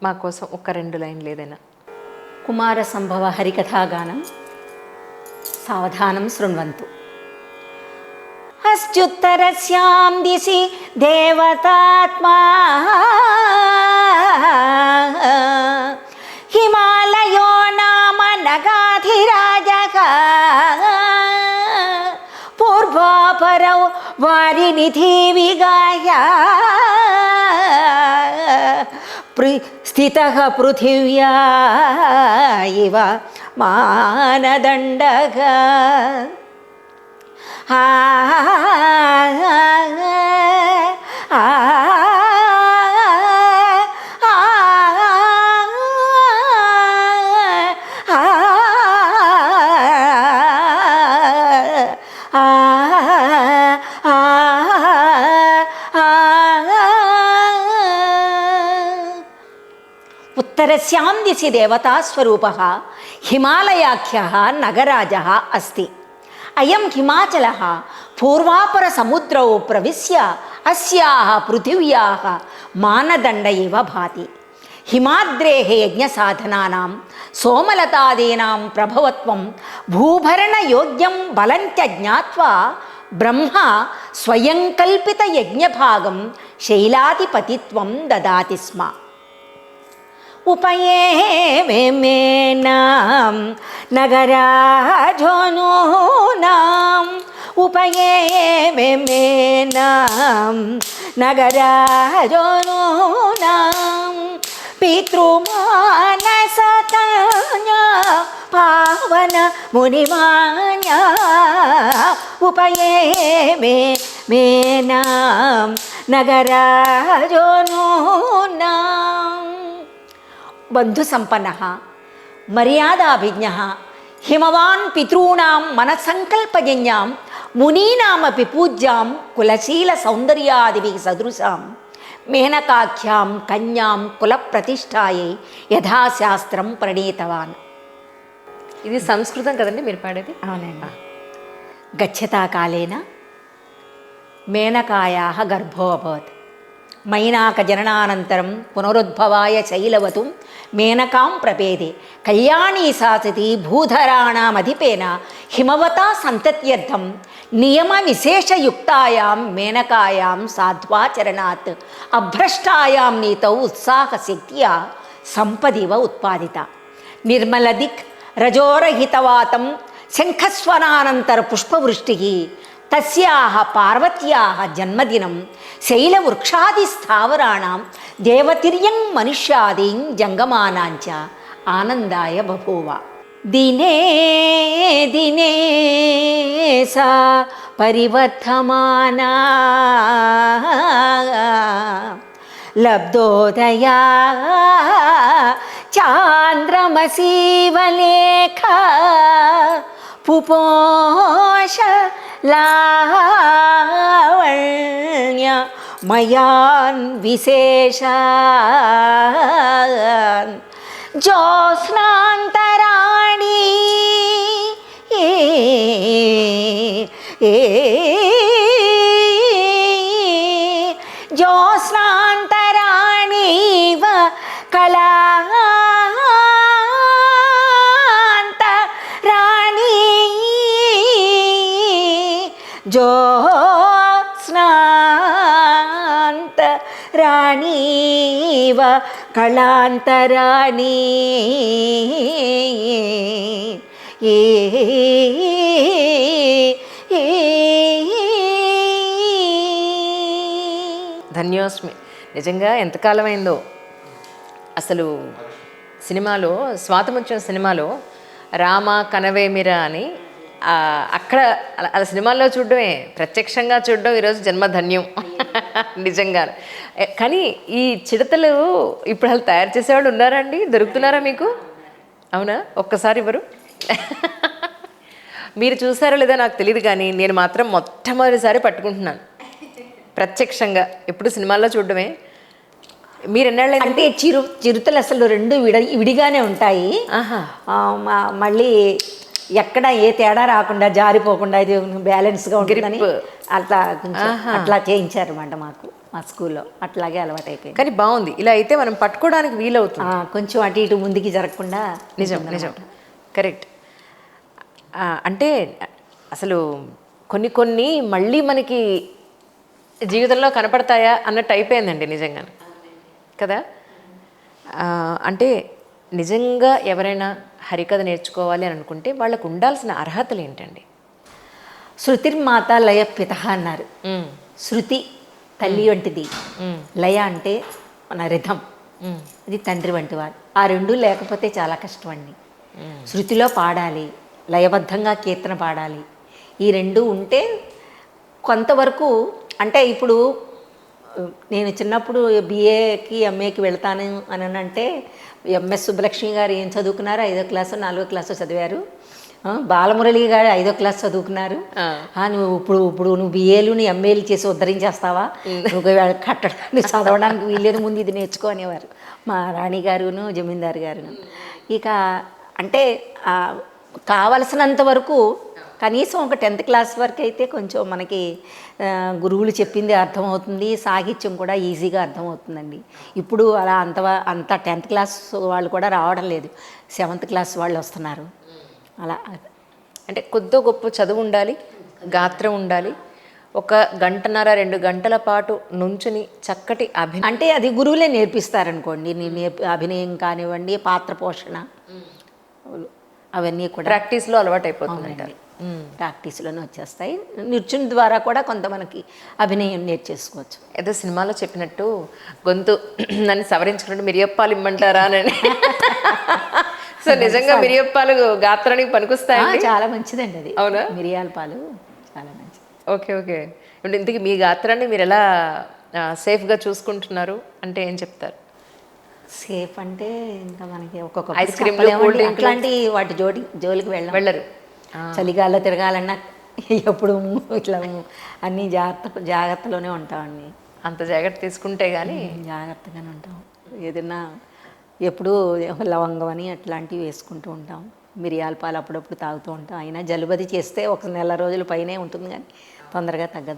మా కోసం ఒక 2 లైన్లు ఏదైనా. కుమార సంభవ హరికథాగానం సావధానం శృణ్వంతు. అస్త్యుత్తరస్యాం దిశి దేవతాత్మా హిమాలయో నామ నగాధిరాజః పూర్వాపరౌ వారినిధి విగాయ స్థితః పృథివ్యా ఇవ మానదండః. उत्तरस्यां दिशि देवतास्वरूपः हिमालयाख्यः नगराजः अस्ति. अयं हिमाचलः पूर्वापरसमुद्रौ प्रविश्य अस्याः पृथिव्याः मानदण्ड इव भाति. हिमाद्रेः यज्ञसाधनानां सोमलतादीनां प्रभवत्वं भूभरणयोग्यं बलञ्च ज्ञात्वा ब्रह्म स्वयंकल्पितयज्ञभागं शैलाधिपतित्वं ददाति स्म. उपयेमेनां नगराजोनूनाम् उपयेमेनां नगराजोनूनां पितृमानसतन्या पावन मुनिमान्या उपयेमेनां नगराजोनूनाम्. बंधु संपन्न मर्यादाभिज्ञ हिमवान् पितॄणां मनसंकल्पजन्यां मुनीनामपि पूज्यां कुलशील सौंदर्यादिभिः सदृशां मेनकाख्यां कन्यां कुलप्रतिष्ठायै यथाशास्त्रं प्रणीतवान्. ఇది సంస్కృతం కదండి మీరు పాడేది? అవునండి. గచ్చతా కాలేన మేనకాయాः గర్భో అభవత్. మైనాక జననానంతరం పునరుద్భవాయ శైలవతు మేనకాం ప్రపేదే కళ్యాణీ సాసతి భూధరాణమధిపేన హిమవతా సంతత్యర్థం నియమ విశేషయుక్తాయాం మేనకాయాం సాధ్వాచరణాత్ అభ్రష్టాయాం నీతౌ ఉత్సాహశక్త్యా సంపదివ ఉత్పాదిత. నిర్మలదిక్ రజోరహితవాతం శంఖస్వరానంతర పుష్పవృష్టిః తస్యాః పార్వత్యాః జన్మదినం శైలవృక్షాదిస్థావరాణాం దేవతిర్యం మనుష్యాదీం జంగమానాంచ ఆనందాయ బభూవ. దినే దినే సా పరివర్ధమానా లబ్ధోదయా చాంద్రమసీవలేఖ పుపోష లావణ్య మయాన్ విశేషాన్ జ్యోత్స్నాంతరాణి జ్యోత్స్నాంతరాణీవ కళా జ్యోత్స్నాంతరాణీవ కళాంతరాణి. ధన్యోస్మి. నిజంగా ఎంతకాలమైందో అసలు. సినిమాలో స్వాతముత్యం సినిమాలో రామ కనవేమిరా అని అక్కడ అలా సినిమాల్లో చూడడమే, ప్రత్యక్షంగా చూడడం ఈరోజు జన్మధన్యం నిజంగా. కానీ ఈ చిడతలు ఇప్పుడు వాళ్ళు తయారు చేసేవాళ్ళు ఉన్నారా అండి? దొరుకుతున్నారా మీకు? అవునా? ఒక్కసారి ఇవ్వరు? మీరు చూసారో లేదో నాకు తెలియదు, కానీ నేను మాత్రం మొట్టమొదటిసారి పట్టుకుంటున్నాను ప్రత్యక్షంగా. ఎప్పుడు సినిమాల్లో చూడడమే. మీరు ఎన్నాళ్ళు అంటే చిరుతలు అసలు రెండు విడిగానే ఉంటాయి. మళ్ళీ ఎక్కడ ఏ తేడా రాకుండా జారిపోకుండా ఇది బ్యాలెన్స్గా ఉంటుందని అట్లా చేయించారు అన్నమాట మాకు. మా స్కూల్లో అట్లాగే అలవాటు అయిపోయింది. కానీ బాగుంది, ఇలా అయితే మనం పట్టుకోవడానికి వీలవుతుంది. కొంచెం అటు ఇటు ముందుకి జరగకుండా. నిజం నిజం, కరెక్ట్. అంటే అసలు కొన్ని కొన్ని మళ్ళీ మనకి జీవితంలో కనపడతాయా అన్నట్టు అయిపోయిందండి నిజంగా కదా. అంటే నిజంగా ఎవరైనా హరికథ నేర్చుకోవాలి అని అనుకుంటే వాళ్ళకు ఉండాల్సిన అర్హతలు ఏంటండి? శృతిర్మాత లయ పితః అన్నారు. శృతి తల్లి వంటిది, లయ అంటే మన రిథం, అది తండ్రి వంటి వాడు. ఆ రెండు లేకపోతే చాలా కష్టం అండి. శృతిలో పాడాలి, లయబద్ధంగా కీర్తన పాడాలి. ఈ రెండు ఉంటే కొంతవరకు, అంటే ఇప్పుడు నేను చిన్నప్పుడు బిఏకి ఎంఏకి వెళ్తాను అని అంటే ఎంఎస్ సుబ్బలక్ష్మి గారు ఏం చదువుకున్నారు, 5వ క్లాసు 4వ క్లాసు చదివారు. బాలమురళి గారు 5వ క్లాస్ చదువుకున్నారు. నువ్వు బిఏలు ఎంఏలు చేసి ఉద్ధరించేస్తావా, నువ్వు కట్టడానికి చదవడానికి వీల్లేదు, ముందు ఇది నేర్చుకో అనేవారు మా రాణి గారును జమీందారు గారును. ఇక అంటే కావలసినంత వరకు కనీసం ఒక 10th క్లాస్ వరకు అయితే కొంచెం మనకి గురువులు చెప్పింది అర్థమవుతుంది, సాహిత్యం కూడా ఈజీగా అర్థమవుతుందండి. ఇప్పుడు అలా అంత 10th క్లాస్ వాళ్ళు కూడా రావడం లేదు, 7th క్లాస్ వాళ్ళు వస్తున్నారు. అలా అంటే కొద్దో గొప్ప చదువు ఉండాలి, గాత్రం ఉండాలి, 1 గంటన్నర 2 గంటల పాటు నుంచుని చక్కటి అంటే అది గురువులే నేర్పిస్తారనుకోండి. అభినయం కానివ్వండి, పాత్ర పోషణ, అవన్నీ కూడా ప్రాక్టీస్లో అలవాటు అయిపోతుంది అంటారు. ప్రాక్టీస్లోనే వచ్చేస్తాయి. నృత్యం ద్వారా కూడా కొంత మనకి అభినయం నేర్చేసుకోవచ్చు. ఏదో సినిమాలో చెప్పినట్టు గొంతు నన్ను సవరించుకున్నట్టు మిరియప్పాలు ఇమ్మంటారా అని. సో నిజంగా మిరియప్పాలు గాత్రానికి పనికొస్తాయి, చాలా మంచిదండి అది. అవునా? మిరియాల పాలు చాలా మంచిది. Okay okay. ఇప్పుడు ఇంతకీ మీ గాత్రాన్ని మీరు ఎలా సేఫ్గా చూసుకుంటున్నారు అంటే ఏం చెప్తారు? సేఫ్ అంటే ఇంకా మనకి ఒక్కొక్క ఐస్ క్రీమ్లు, కూల్ డ్రింక్లు అట్లాంటి వాటి జోలికి వెళ్ళరు. చలిగాల్లో తిరగాలన్నా ఎప్పుడు ఇట్లా అన్నీ జాగ్రత్తలోనే ఉంటామండి. అంత జాగ్రత్త తీసుకుంటే కానీ జాగ్రత్తగానే ఉంటాం. ఏదైనా ఎప్పుడు లవంగం అని అట్లాంటివి వేసుకుంటూ ఉంటాం. మిరియాల పాలు అప్పుడప్పుడు తాగుతూ ఉంటాం. అయినా జలుబది చేస్తే 1 నెల రోజుల పైనే ఉంటుంది, కానీ తొందరగా తగ్గదు.